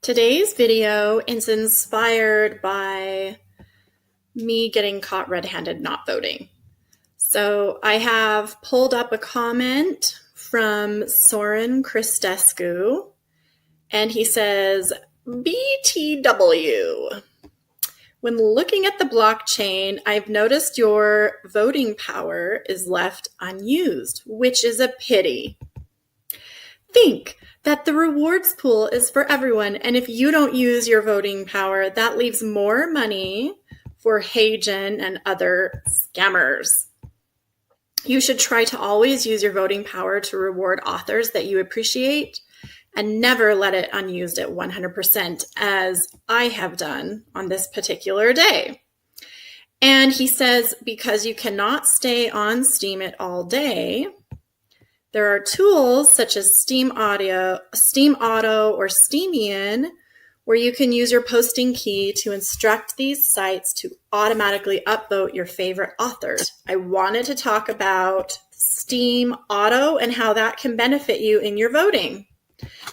Today's video is inspired by me getting caught red-handed not voting. So I have pulled up a comment from Soren Christescu, and he says, BTW. When looking at the blockchain, I've noticed your voting power is left unused, which is a pity. Think that the rewards pool is for everyone, and if you don't use your voting power, that leaves more money for Hagen and other scammers. You should try to always use your voting power to reward authors that you appreciate and never let it unused at 100%, as I have done on this particular day. And he says, because you cannot stay on Steam it all day, there are tools such as Steam Auto or Steemian, where you can use your posting key to instruct these sites to automatically upvote your favorite authors. I wanted to talk about Steam Auto and how that can benefit you in your voting.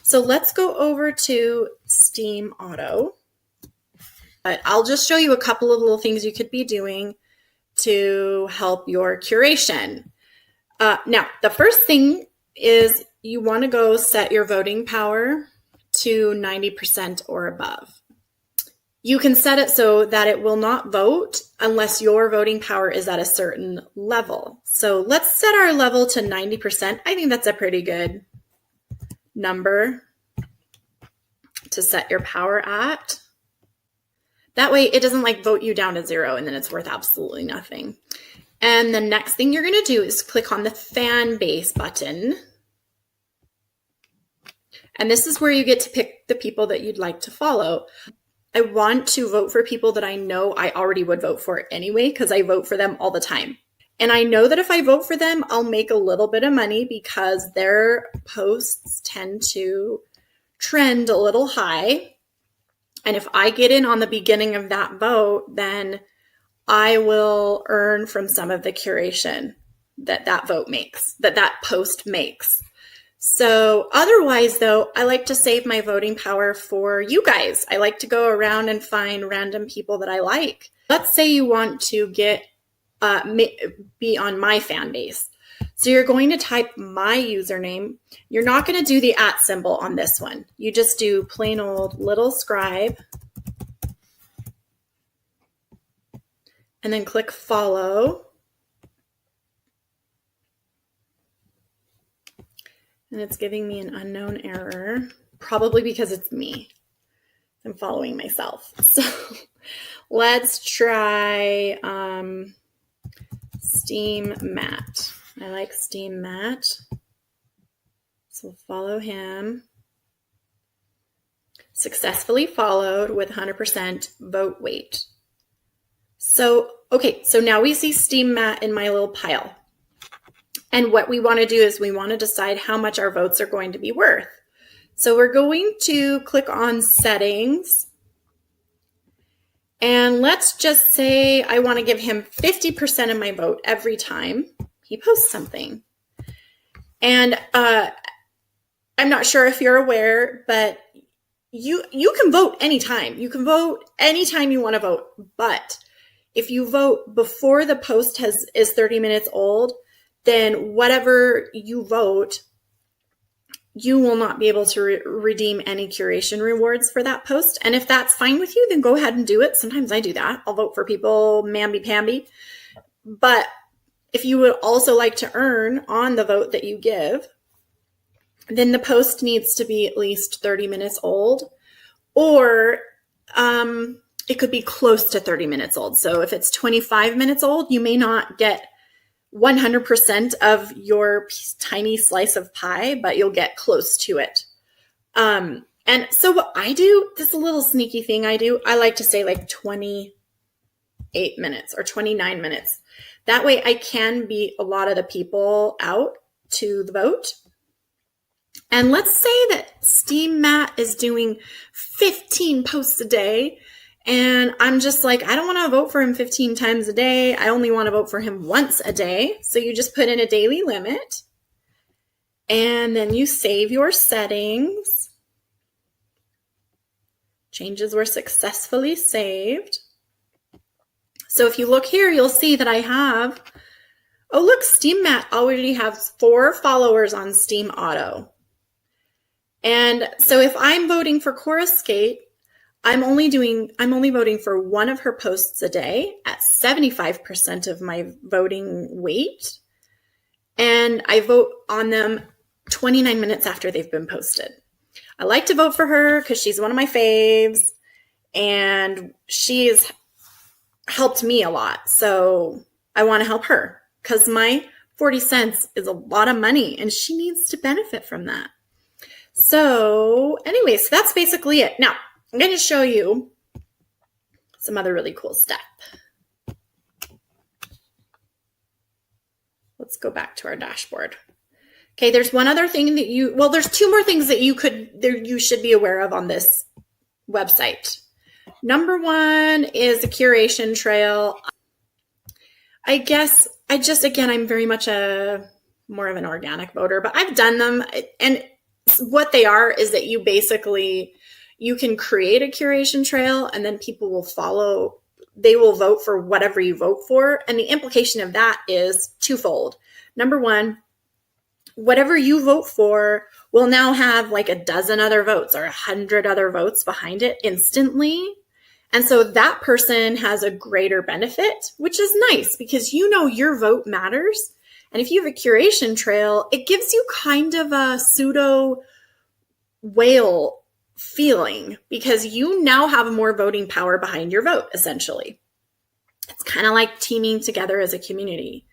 So let's go over to Steam Auto. I'll just show you a couple of little things you could be doing to help your curation. Now, the first thing is you want to go set your voting power to 90% or above. You can set it so that it will not vote unless your voting power is at a certain level. So let's set our level to 90%. I think that's a pretty good number to set your power at. That way it doesn't like vote you down to 0 and then it's worth absolutely nothing. And the next thing you're going to do is click on the fan base button. And this is where you get to pick the people that you'd like to follow. I want to vote for people that I know I already would vote for anyway, because I vote for them all the time. And I know that if I vote for them, I'll make a little bit of money because their posts tend to trend a little high. And if I get in on the beginning of that vote, then I will earn from some of the curation that vote makes, that post makes. So otherwise, though, I like to save my voting power for you guys. I like to go around and find random people that I like. Let's say you want to be on my fan base. So you're going to type my username. You're not going to do the @ symbol on this one. You just do plain old little scribe. And then click follow. And it's giving me an unknown error, probably because it's me. I'm following myself. So let's try Steam Matt. I like Steam Matt. So we'll follow him. Successfully followed with 100% vote weight. So, okay, so now we see Steam Matt in my little pile. And what we want to do is we want to decide how much our votes are going to be worth. So we're going to click on settings. And let's just say I want to give him 50% of my vote every time he posts something. And I'm not sure if you're aware, but you can vote anytime. You can vote anytime you want to vote. But if you vote before the post is 30 minutes old, then whatever you vote, you will not be able to redeem any curation rewards for that post. And if that's fine with you, then go ahead and do it. Sometimes I do that. I'll vote for people mamby-pamby. But if you would also like to earn on the vote that you give, then the post needs to be at least 30 minutes old, or it could be close to 30 minutes old. So if it's 25 minutes old, you may not get 100% of your tiny slice of pie, but you'll get close to it. And so what I do, this is a little sneaky thing I do, I like to say like 28 minutes or 29 minutes. That way I can beat a lot of the people out to the vote. And let's say that Steam Matt is doing 15 posts a day. And I'm just like, I don't want to vote for him 15 times a day. I only want to vote for him once a day. So you just put in a daily limit. And then you save your settings. Changes were successfully saved. So if you look here, you'll see that I have, oh look, Steam Mat already has 4 followers on Steam Auto. And so if I'm voting for Cora Skate, I'm only voting for one of her posts a day at 75% of my voting weight. And I vote on them 29 minutes after they've been posted. I like to vote for her because she's one of my faves and she's helped me a lot. So I want to help her because my 40 cents is a lot of money and she needs to benefit from that. So anyway, so that's basically it. Now, I'm going to show you some other really cool stuff. Let's go back to our dashboard. Okay, there's one other thing that there's 2 more things that you should be aware of on this website. Number 1 is the curation trail. I guess I'm very much more of an organic voter, but I've done them, and what they are is that you can create a curation trail and then people will follow, they will vote for whatever you vote for. And the implication of that is twofold. Number 1, whatever you vote for will now have like a dozen other votes or 100 other votes behind it instantly. And so that person has a greater benefit, which is nice because your vote matters. And if you have a curation trail, it gives you kind of a pseudo whale feeling because you now have more voting power behind your vote, essentially. It's kind of like teaming together as a community.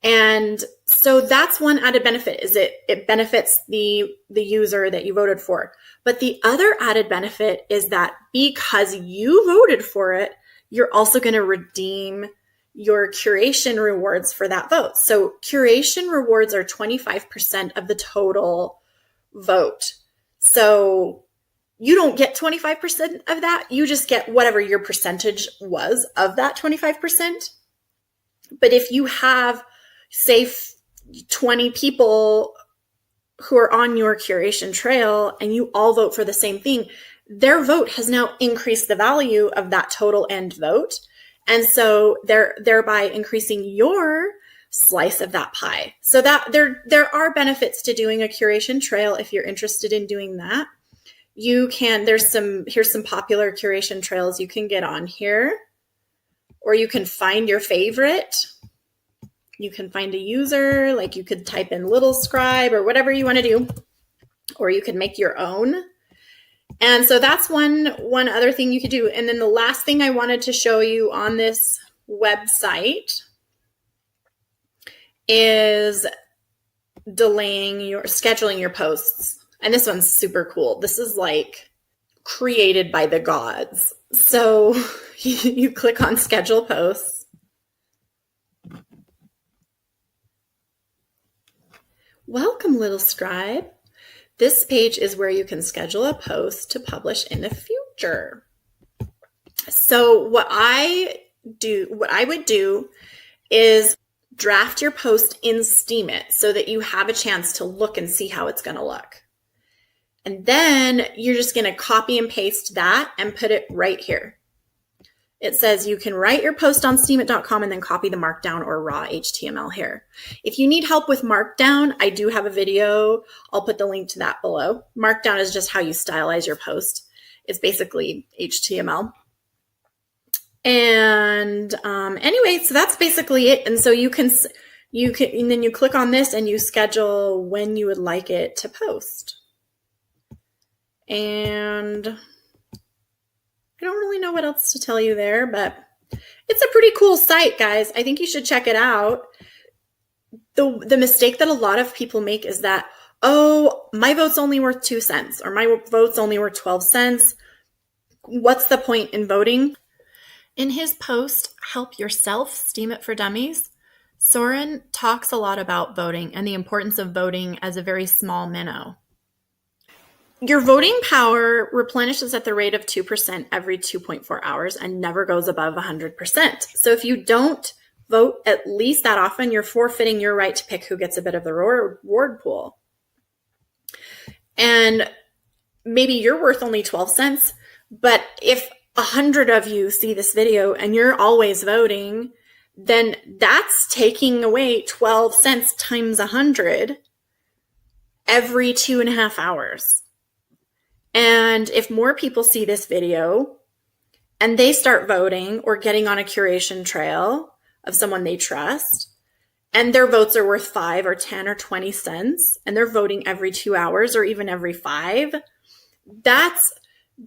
And so that's one added benefit is it benefits the user that you voted for. But the other added benefit is that because you voted for it, you're also going to redeem your curation rewards for that vote. So curation rewards are 25% of the total vote. So you don't get 25% of that. You just get whatever your percentage was of that 25%. But if you have, say, 20 people who are on your curation trail and you all vote for the same thing, their vote has now increased the value of that total end vote. And so they're thereby increasing your slice of that pie. So that there are benefits to doing a curation trail if you're interested in doing that. Here's some popular curation trails you can get on here, or you can find your favorite. You can find a user, like you could type in little scribe or whatever you want to do, or you could make your own. And so that's one other thing you could do. And then the last thing I wanted to show you on this website is scheduling your posts. And this one's super cool. This is like created by the gods. So you click on schedule posts. Welcome, little scribe. This page is where you can schedule a post to publish in the future. So what I would do is draft your post in Steemit so that you have a chance to look and see how it's going to look. And then you're just going to copy and paste that and put it right here. It says you can write your post on steemit.com and then copy the markdown or raw HTML here. If you need help with markdown, I do have a video. I'll put the link to that below. Markdown is just how you stylize your post. It's basically HTML. And anyway, so that's basically it. And so and then you click on this and you schedule when you would like it to post. And I don't really know what else to tell you there, but it's a pretty cool site, guys. I think you should check it out. The mistake that a lot of people make is that, oh, my vote's only worth 2 cents or my vote's only worth 12 cents. What's the point in voting? In his post, Help Yourself, Steam It for Dummies, Soren talks a lot about voting and the importance of voting as a very small minnow. Your voting power replenishes at the rate of 2% every 2.4 hours and never goes above 100%. So if you don't vote at least that often, you're forfeiting your right to pick who gets a bit of the reward pool. And maybe you're worth only 12 cents, But if 100 of you see this video and you're always voting, then that's taking away 12 cents times 100 every 2.5 hours. And if more people see this video and they start voting or getting on a curation trail of someone they trust, and their votes are worth 5 or 10 or 20 cents, and they're voting every 2 hours or even every 5, that's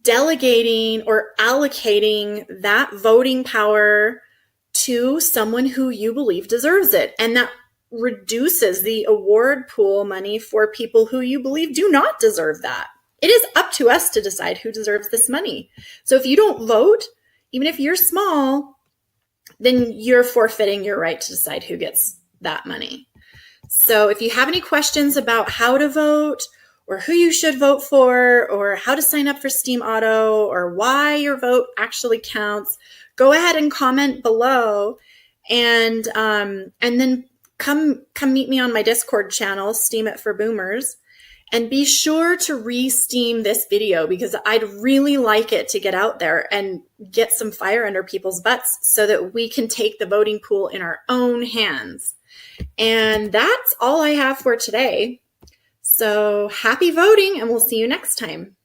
delegating or allocating that voting power to someone who you believe deserves it. And that reduces the award pool money for people who you believe do not deserve that. It is up to us to decide who deserves this money. So if you don't vote, even if you're small, then you're forfeiting your right to decide who gets that money. So if you have any questions about how to vote or who you should vote for or how to sign up for Steem Auto or why your vote actually counts, go ahead and comment below, and then come meet me on my Discord channel, Steem It for Boomers, and be sure to re-steam this video because I'd really like it to get out there and get some fire under people's butts so that we can take the voting pool in our own hands. And that's all I have for today. So happy voting, and we'll see you next time.